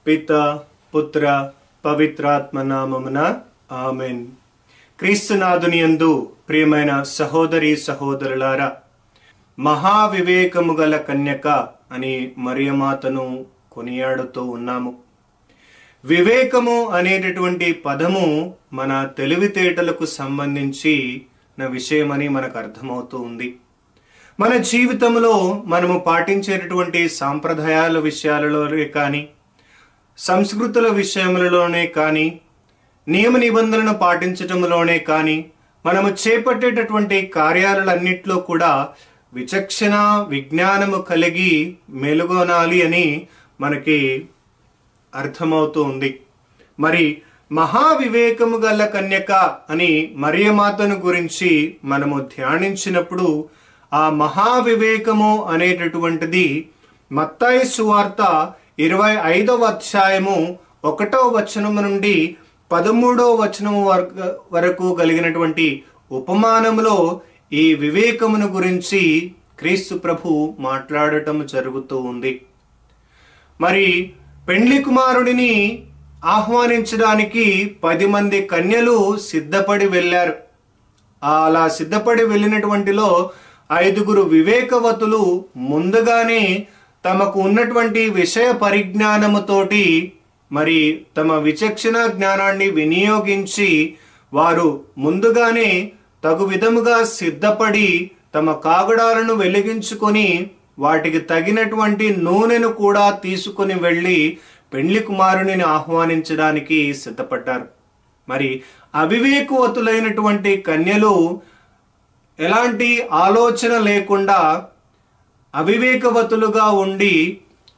పిత పుత్ర పవిత్రాత్మ నామమున ఆమెన్. క్రీస్తునాథుని యందు ప్రియమైన సహోదరి సహోదరులారా, మహావివేకము గల కన్యక అని మరియమాతను కొనియాడుతూ ఉన్నాము. వివేకము అనేటటువంటి పదము మన తెలివితేటలకు సంబంధించిన విషయమని మనకు అర్థమవుతూ ఉంది. మన జీవితంలో మనము పాటించేటటువంటి సాంప్రదాయాల విషయాలలోనే కానీ, సంస్కృతుల విషయములలోనే కానీ, నియమ నిబంధనలను పాటించటంలోనే కానీ, మనము చేపట్టేటటువంటి కార్యాలన్నింటిలో కూడా విచక్షణ విజ్ఞానము కలిగి మెలుగొనాలి అని మనకి అర్థమవుతూ ఉంది. మరి మహావివేకము గల కన్యక అని మరియమాతను గురించి మనము ధ్యానించినప్పుడు ఆ మహావివేకము అనేటటువంటిది మత్తయి సువార్త 25వ అధ్యాయము 1వ వచనము నుండి 13వ వచనము వరకు కలిగినటువంటి ఉపమానములో ఈ వివేకమును గురించి క్రీస్తు ప్రభు మాట్లాడటం జరుగుతూ ఉంది. మరి పెండ్లి కుమారుడిని ఆహ్వానించడానికి 10 మంది కన్యలు సిద్ధపడి వెళ్ళారు. అలా సిద్ధపడి వెళ్ళినటువంటిలో 5గురు వివేకవతులు ముందుగానే తమకు ఉన్నటువంటి విషయ పరిజ్ఞానముతోటి మరి తమ విచక్షణ జ్ఞానాన్ని వినియోగించి వారు ముందుగానే తగు విధముగా సిద్ధపడి తమ కాగడాలను వెలిగించుకొని వాటికి తగినటువంటి నూనెను కూడా తీసుకుని వెళ్ళి పెండ్లి కుమారుని ఆహ్వానించడానికి సిద్ధపడ్డారు. మరి అవివేకవతులైనటువంటి కన్యలు ఎలాంటి ఆలోచన లేకుండా అవివేకవతులుగా ఉండి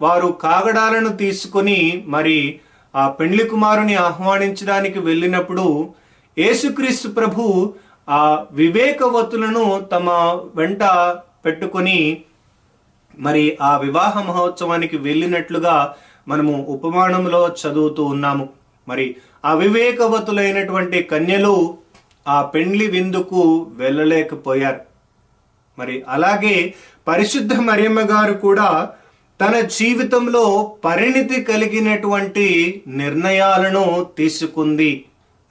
వారు కాగడాలను తీసుకొని మరి ఆ పెండ్లి కుమారుని ఆహ్వానించడానికి వెళ్ళినప్పుడు యేసుక్రీస్తు ప్రభు ఆ వివేకవతులను తమ వెంట పెట్టుకొని మరి ఆ వివాహ మహోత్సవానికి వెళ్ళినట్లుగా మనము ఉపమానంలో చదువుతూ ఉన్నాము. మరి అవివేకవతులైనటువంటి కన్యలు ఆ పెండ్లి విందుకు వెళ్ళలేకపోయారు. మరి అలాగే పరిశుద్ధ మరియమ్మ గారు కూడా తన జీవితంలో పరిణితి కలిగినటువంటి నిర్ణయాలను తీసుకుంది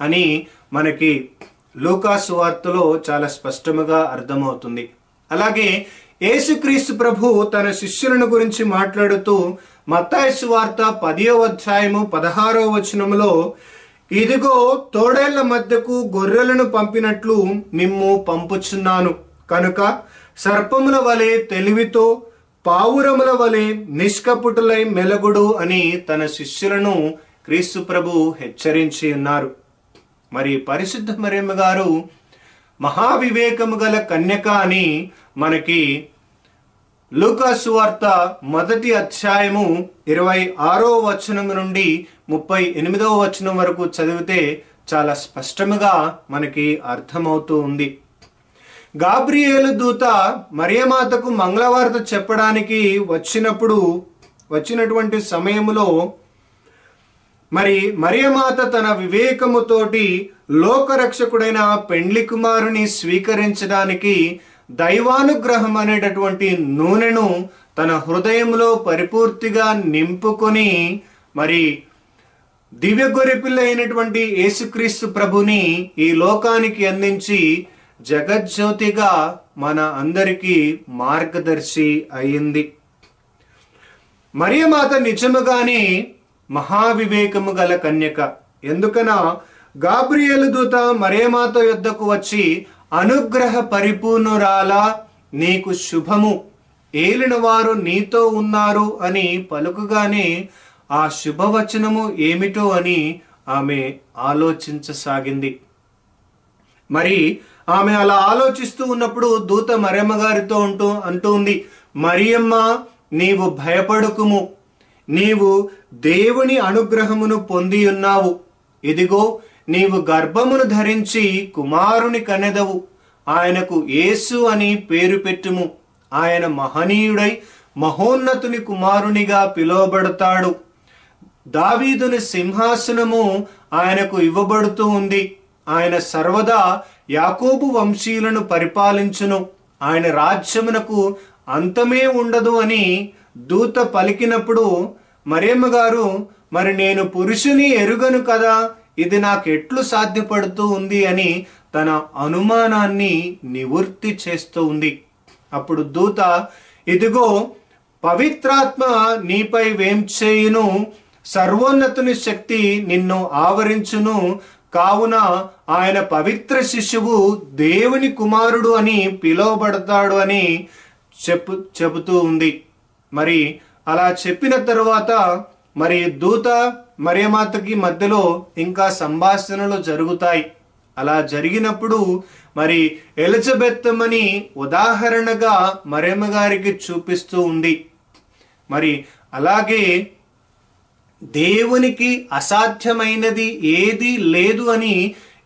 అని మనకి లూకా సువార్తలో చాలా స్పష్టంగా అర్థమవుతుంది. అలాగే యేసుక్రీస్తు ప్రభు తన శిష్యులను గురించి మాట్లాడుతూ మత్తయి సువార్త 10వ అధ్యాయము 16వ వచనములో, ఇదిగో తోడేళ్ల మధ్యకు గొర్రెలను పంపినట్లు మిమ్ము పంపుచున్నాను, కనుక సర్పముల వలె తెలివితో పావురముల వలె నిష్కపుటులై మెలగుడు అని తన శిష్యులను క్రీస్తు ప్రభు హెచ్చరించి ఉన్నారు. మరి పరిశుద్ధ మరియమ్మ గారు మహావివేకము గల కన్యక అని మనకి లూకా సువార్త 1వ అధ్యాయము 26వ వచనం నుండి 38వ వచనం వరకు చదివితే చాలా స్పష్టముగా మనకి అర్థమవుతూ ఉంది. గాబ్రియేలు దూత మరియమాతకు మంగళవార్త చెప్పడానికి వచ్చినటువంటి సమయములో మరి మరియమాత తన వివేకముతోటి లోకరక్షకుడైన పెండ్లి కుమారుని స్వీకరించడానికి దైవానుగ్రహం అనేటటువంటి నూనెను తన హృదయంలో పరిపూర్తిగా నింపుకొని మరి దివ్య గొర్రెపిల్ల అయినటువంటి యేసుక్రీస్తు ప్రభుని ఈ లోకానికి అందించి జగజ్యోతిగా మన అందరికీ మార్గదర్శి అయింది. మరియమాత నిజముగానే మహావివేకము గల కన్యక. ఎందుకనా గాబ్రియేలు దూత మరియమాత యొద్దకు వచ్చి, అనుగ్రహ పరిపూర్ణురాలా, నీకు శుభము, ఏలిన వారు నీతో ఉన్నారు అని పలుకుగానే ఆ శుభవచనము ఏమిటో అని ఆమె ఆలోచించసాగింది. మరి ఆమె అలా ఆలోచిస్తూ ఉన్నప్పుడు దూత మరియమ్మ గారితో అంటుంది, మరియమ్మ, నీవు భయపడకుము, నీవు దేవుని అనుగ్రహమును పొంది ఉన్నావు. ఇదిగో నీవు గర్భమును ధరించి కుమారుని కనెదవు, ఆయనకు యేసు అని పేరు పెట్టుము. ఆయన మహనీయుడై మహోన్నతుని కుమారునిగా పిలువబడతాడు. దావీదుని సింహాసనము ఆయనకు ఇవ్వబడుతూ ఉంది. ఆయన సర్వదా యాకోబు వంశీయులను పరిపాలించును. ఆయన రాజ్యమునకు అంతమే ఉండదు అని దూత పలికినప్పుడు మరియమ్మ గారు మరి నేను పురుషుని ఎరుగను కదా, ఇది నాకు ఎట్లు సాధ్యపడుతూ ఉంది అని తన అనుమానాన్ని నివృత్తి చేస్తూ ఉంది. అప్పుడు దూత, ఇదిగో పవిత్రాత్మ నీపై వేంచేయును, సర్వోన్నతుని శక్తి నిన్ను ఆవరించును, కావున ఆయన పవిత్ర శిశువు దేవుని కుమారుడు అని పిలువబడతాడు అని చెబుతూ ఉంది. మరి అలా చెప్పిన తరువాత మరి దూత మరియమాతకి మధ్యలో ఇంకా సంభాషణలు జరుగుతాయి. అలా జరిగినప్పుడు మరి ఎలిజబెత్ అని ఉదాహరణగా మరియమ్మ గారికి చూపిస్తూ ఉంది. మరి అలాగే దేవునికి అసాధ్యమైనది ఏది లేదు అని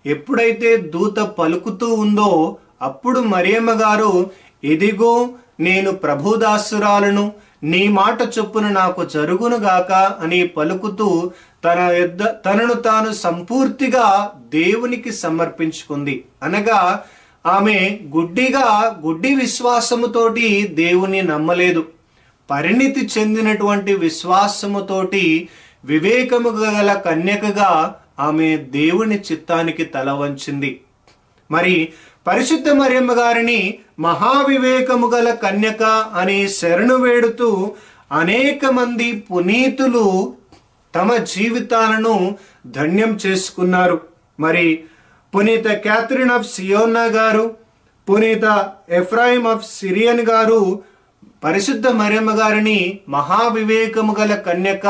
ఎప్పుడైతే దూత పలుకుతూ ఉందో అప్పుడు మరియమ్మ గారు, ఇదిగో నేను ప్రభుదాసురాలను, నీ మాట చొప్పున నాకు జరుగునుగాక అని పలుకుతూ తనను తాను సంపూర్తిగా దేవునికి సమర్పించుకుంది. అనగా ఆమె గుడ్డి విశ్వాసముతోటి దేవుని నమ్మలేదు, పరిణితి చెందినటువంటి విశ్వాసముతోటి వివేకము గల కన్యకగా ఆమె దేవుని చిత్తానికి తల వంచింది. మరి పరిశుద్ధ మరియమ్మ గారిని మహావివేకము గల కన్యక అని శరణు వేడుతూ అనేక మంది పునీతులు తమ జీవితాలను ధన్యం చేసుకున్నారు. మరి పునీత క్యాథరిన్ ఆఫ్ సియోనా గారు, పునీత ఎఫ్రాయిం ఆఫ్ సిరియన్ గారు పరిశుద్ధ మరియమ్మ గారిని మహావివేకము గల కన్యక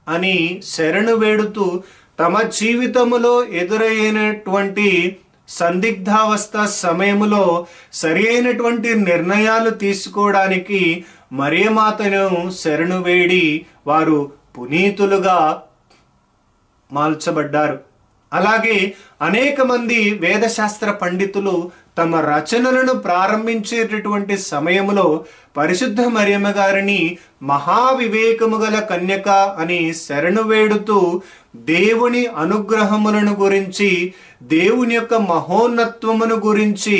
అని శరణు వేడుతూ తమ జీవితములో ఎదురైనటువంటి సందిగ్ధావస్థ సమయములో సరి అయినటువంటి నిర్ణయాలు తీసుకోవడానికి మరియమాతను శరణు వేడి వారు పునీతులుగా మార్చబడ్డారు. అలాగే అనేక మంది వేదశాస్త్ర పండితులు తమ రచనలను ప్రారంభించేటటువంటి సమయంలో పరిశుద్ధ మరియమ్మ గారిని మహావివేకము గల కన్యక అని శరణు వేడుతూ దేవుని అనుగ్రహములను గురించి, దేవుని యొక్క మహోన్నత్వమును గురించి,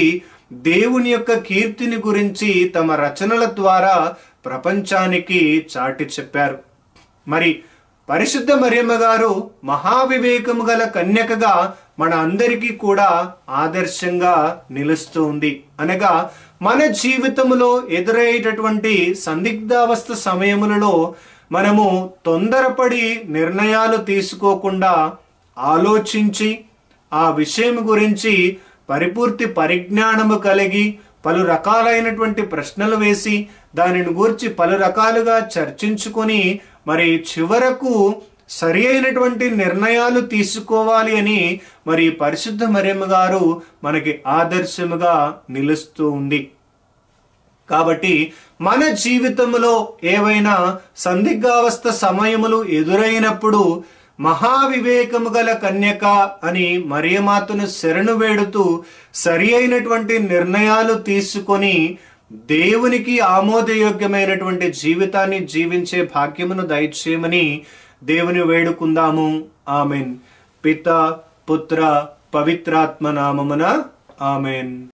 దేవుని యొక్క కీర్తిని గురించి తమ రచనల ద్వారా ప్రపంచానికి చాటి చెప్పారు. మరి పరిశుద్ధ మరియమ్మ గారు మహావివేకము గల కన్యకగా మన అందరికీ కూడా ఆదర్శంగా నిలుస్తూ ఉంది. అనగా మన జీవితంలో ఎదురయ్యేటటువంటి సందిగ్ధావస్థ సమయములలో మనము తొందరపడి నిర్ణయాలు తీసుకోకుండా ఆలోచించి ఆ విషయం గురించి పరిపూర్తి పరిజ్ఞానము కలిగి పలు రకాలైనటువంటి ప్రశ్నలు వేసి దానిని గురించి పలు రకాలుగా చర్చించుకొని మరి చివరకు సరి అయినటువంటి నిర్ణయాలు తీసుకోవాలి అని మరి పరిశుద్ధ మరియమ్మ గారు మనకి ఆదర్శముగా నిలుస్తూ ఉంది. కాబట్టి మన జీవితంలో ఏవైనా సందిగ్ధావస్థ సమయములు ఎదురైనప్పుడు మహావివేకము గల కన్యక అని మరియమాతను శరణు వేడుతూ సరి అయినటువంటి నిర్ణయాలు తీసుకొని దేవునికి ఆమోదయోగ్యమైనటువంటి జీవితాన్ని జీవించే భాగ్యమును దయచేయమని దేవుని వేడుకుందాము. ఆమెన్. పిత, పుత్ర, పవిత్రాత్మ నామమున ఆమెన్.